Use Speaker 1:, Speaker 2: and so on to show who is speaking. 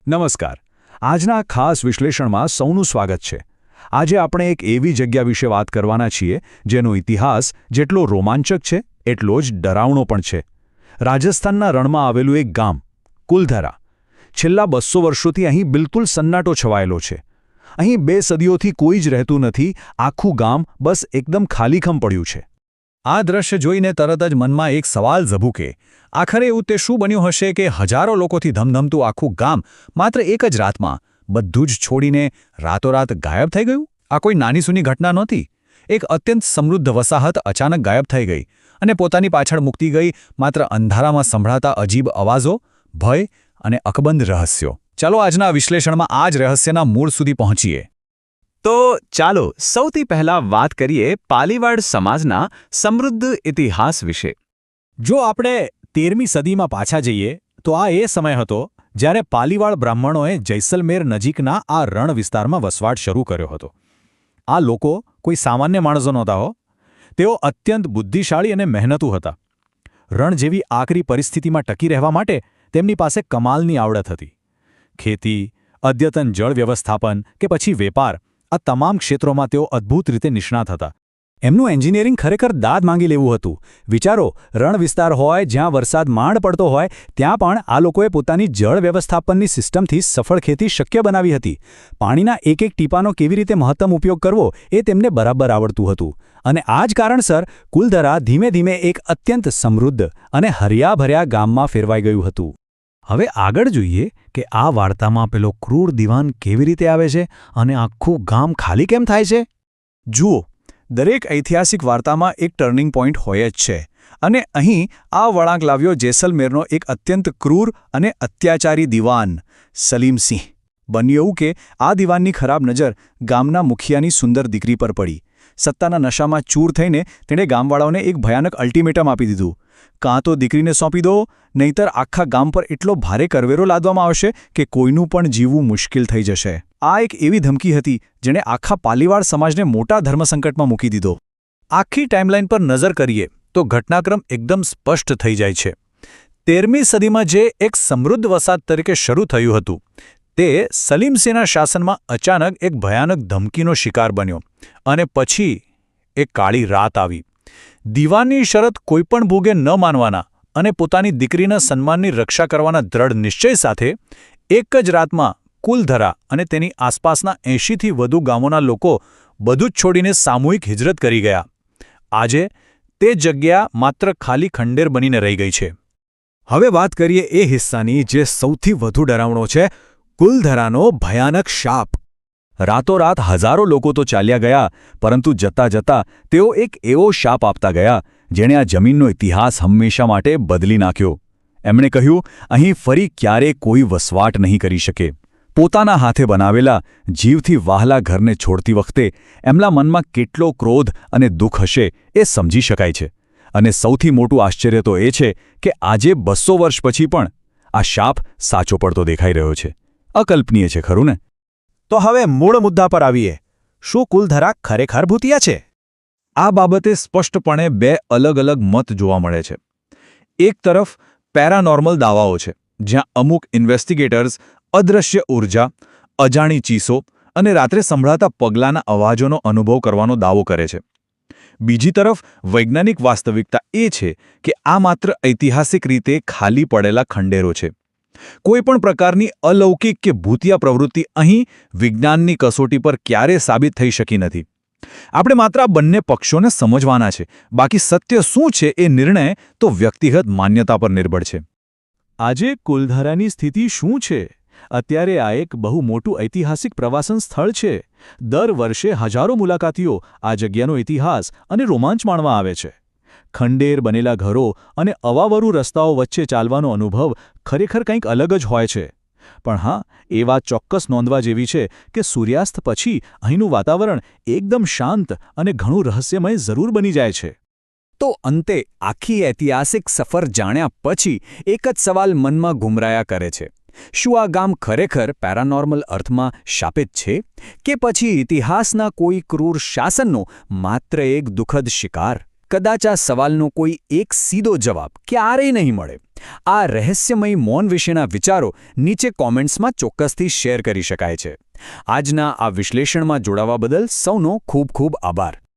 Speaker 1: નમસ્કાર. આજના ખાસ વિશ્લેષણમાં સૌનું સ્વાગત છે. આજે આપણે એક એવી જગ્યા વિશે વાત કરવાના છીએ જેનો ઇતિહાસ જેટલો રોમાંચક છે એટલો જ ડરાવણો પણ છે. રાજસ્થાનના રણમાં આવેલું એક ગામ કુલધરા. છેલ્લા 200 વર્ષોથી અહીં બિલકુલ સન્નાટો છવાયેલો છે. અહીં 2 સદીઓથી કોઈ જ રહેતું નથી. આખું ગામ બસ એકદમ ખાલીખમ પડ્યું છે.
Speaker 2: આ દ્રશ્ય જોઈને તરત જ મનમાં એક સવાલ ઝબૂકે. આખરે એવું તે શું બન્યું હશે કે હજારો લોકોથી ધમધમતું આખું ગામ માત્ર એક જ રાતમાં બધું જ છોડીને રાતોરાત ગાયબ થઈ ગયું? આ કોઈ નાનીસૂની ઘટના નહોતી. એક અત્યંત સમૃદ્ધ વસાહત અચાનક ગાયબ થઈ ગઈ અને પોતાની પાછળ મૂકતી ગઈ માત્ર અંધારામાં સંભળાતા અજીબ અવાજો, ભય અને અકબંધ રહસ્યો. ચાલો આજના વિશ્લેષણમાં આ જ રહસ્યના મૂળ સુધી પહોંચીએ.
Speaker 3: તો ચાલો સૌથી પહેલા વાત કરીએ પાલીવાડ સમાજના સમૃદ્ધ ઇતિહાસ વિશે.
Speaker 2: જો આપણે 13મી સદીમાં પાછા જઈએ તો આ એ સમય હતો જ્યારે પાલીવાડ બ્રાહ્મણોએ જૈસલમેર નજીકના આ રણ વિસ્તારમાં વસવાટ શરૂ કર્યો હતો. આ લોકો કોઈ સામાન્ય માણસો નહોતા હો. તેઓ અત્યંત બુદ્ધિશાળી અને મહેનતુ હતા. રણ જેવી આકરી પરિસ્થિતિમાં ટકી રહેવા માટે તેમની પાસે કમાલની આવડત હતી. ખેતી, અદ્યતન જળ વ્યવસ્થાપન કે પછી વેપાર, આ તમામ ક્ષેત્રોમાં તેઓ અદ્ભુત રીતે નિષ્ણાત હતા. એમનું એન્જિનિયરિંગ ખરેખર દાદ માંગી લેવું હતું. વિચારો, રણ વિસ્તાર હોય જ્યાં વરસાદ માંડ પડતો હોય ત્યાં પણ આ લોકોએ પોતાની જળ વ્યવસ્થાપનની સિસ્ટમથી સફળ ખેતી શક્ય બનાવી હતી. પાણીના એક એક ટીપાનો કેવી રીતે મહત્તમ ઉપયોગ કરવો એ તેમને બરાબર આવડતું હતું. અને આ જ કારણસર કુલધરા ધીમે ધીમે એક અત્યંત સમૃદ્ધ અને હરિયાભર્યા ગામમાં ફેરવાઈ ગયું હતું. હવે આગળ જોઈએ કે આ વાર્તામાં પેલો ક્રૂર દિવાન કેવી રીતે આવે છે અને આખું ગામ ખાલી કેમ થાય છે? જુઓ, દરેક ઐતિહાસિક વાર્તામાં એક ટર્નિંગ પોઈન્ટ હોય જ છે. અને અહીં આ વળાંક લાવ્યો જેસલમેરનો એક અત્યંત ક્રૂર અને અત્યાચારી દિવાન સલીમસિંહ. બન્યું એવું કે આ દિવાનની ખરાબ નજર ગામના મુખિયાની સુંદર દીકરી પર પડી. સત્તાના નશામાં ચૂર થઈને તેણે ગામવાળાઓને એક ભયાનક અલ્ટિમેટમ આપી દીધું: કાં તો દીકરીને સોંપી દો, નહીંતર આખા ગામ પર એટલો ભારે કરવેરો લાદવામાં આવશે કે કોઈનું પણ જીવવું મુશ્કેલ થઈ જશે. આ એક એવી ધમકી હતી જેણે આખા પાલીવાડ સમાજને મોટા ધર્મસંકટમાં મૂકી દીધો. આખી ટાઈમલાઈન પર નજર કરીએ તો ઘટનાક્રમ એકદમ સ્પષ્ટ થઈ જાય છે. 13મી સદીમાં જે એક સમૃદ્ધ વસાહત તરીકે શરૂ થયું હતું તે સલીમસિંહના શાસનમાં અચાનક એક ભયાનક ધમકીનો શિકાર બન્યો. અને પછી એક કાળી રાત આવી. દિવાનની શરત કોઈપણ ભોગે ન માનવાના અને પોતાની દીકરીના સન્માનની રક્ષા કરવાના દ્રઢ નિશ્ચય સાથે એક જ રાતમાં કુલધરા અને તેની આસપાસના 80થી વધુ ગામોના લોકો બધું જ છોડીને સામૂહિક હિજરત કરી ગયા. આજે તે જગ્યા માત્ર ખાલી ખંડેર બનીને રહી ગઈ છે. હવે વાત કરીએ એ હિસ્સાની જે સૌથી વધુ ડરાવણો છે, કુલધરાનો ભયાનક શાપ. રાતોરાત હજારો લોકો તો ચાલ્યા ગયા, પરંતુ જતાં જતાં તેઓ એક એવો શાપ આપતા ગયા જેણે આ જમીનનો ઇતિહાસ હંમેશા માટે બદલી નાખ્યો. એમણે કહ્યું, અહીં ફરી ક્યારેય કોઈ વસવાટ નહીં કરી શકે. પોતાના હાથે બનાવેલા, જીવથી વહાલા ઘરને છોડતી વખતે એમના મનમાં કેટલો ક્રોધ અને દુઃખ હશે એ સમજી શકાય છે. અને સૌથી મોટું આશ્ચર્ય તો એ છે કે આજે 200 વર્ષ પછી પણ આ શાપ સાચો પડતો દેખાઈ રહ્યો છે. અકલ્પનીય છે, ખરું ને?
Speaker 4: તો હવે મૂળ મુદ્દા પર આવીએ. શું કુલધરા ખરેખર ભૂતિયા છે?
Speaker 2: આ બાબતે સ્પષ્ટપણે 2 અલગ અલગ મત જોવા મળે છે. એક તરફ પેરાનોર્મલ દાવાઓ છે, જ્યાં અમુક ઇન્વેસ્ટિગેટર્સ અદૃશ્ય ઊર્જા, અજાણી ચીસો અને રાત્રે સંભળાતા પગલાંના અવાજોનો અનુભવ કરવાનો દાવો કરે છે. બીજી તરફ વૈજ્ઞાનિક વાસ્તવિકતા એ છે કે આ માત્ર ઐતિહાસિક રીતે ખાલી પડેલા ખંડેરો છે. કોઈપણ પ્રકારની અલૌકિક કે ભૂતિયા પ્રવૃત્તિ અહીં વિજ્ઞાનની કસોટી પર ક્યારેય સાબિત થઈ શકી નથી. આપણે માત્ર આ બંને પક્ષોને સમજવાના છે. બાકી સત્ય શું છે એ નિર્ણય તો વ્યક્તિગત માન્યતા પર નિર્ભર છે.
Speaker 1: આજે કુલધરાની સ્થિતિ શું છે? અત્યારે આ એક બહુ મોટું ઐતિહાસિક પ્રવાસન સ્થળ છે. દર વર્ષે હજારો મુલાકાતીઓ આ જગ્યાનો ઇતિહાસ અને રોમાંચ માણવા આવે છે. ખંડેર બનેલા ઘરો અને અવાવરુ રસ્તાઓ વચ્ચે ચાલવાનો અનુભવ ખરેખર કંઈક અલગ જ હોય છે. પણ હા, એ વાત ચોક્કસ નોંધવા જેવી છે કે સૂર્યાસ્ત પછી અહીંનું વાતાવરણ એકદમ શાંત અને ઘણું રહસ્યમય જરૂર બની જાય છે.
Speaker 3: તો અંતે આખી ઐતિહાસિક સફર જાણ્યા પછી એક જ સવાલ મનમાં ઘુમરાયા કરે છે: શું આ ગામ ખરેખર પેરાનોર્મલ અર્થમાં શાપિત છે કે પછી ઇતિહાસના કોઈ ક્રૂર શાસનનો માત્ર એક દુઃખદ શિકાર? કદાચ આ સવાલનો કોઈ એક સીધો જવાબ ક્યારેય નહીં મળે. આ રહસ્યમય મૌન વિશેના વિચારો નીચે કોમેન્ટ્સમાં ચોક્કસથી શેર કરી શકાય છે. આજના આ વિશ્લેષણમાં જોડાવા બદલ સૌનો ખૂબ ખૂબ આભાર.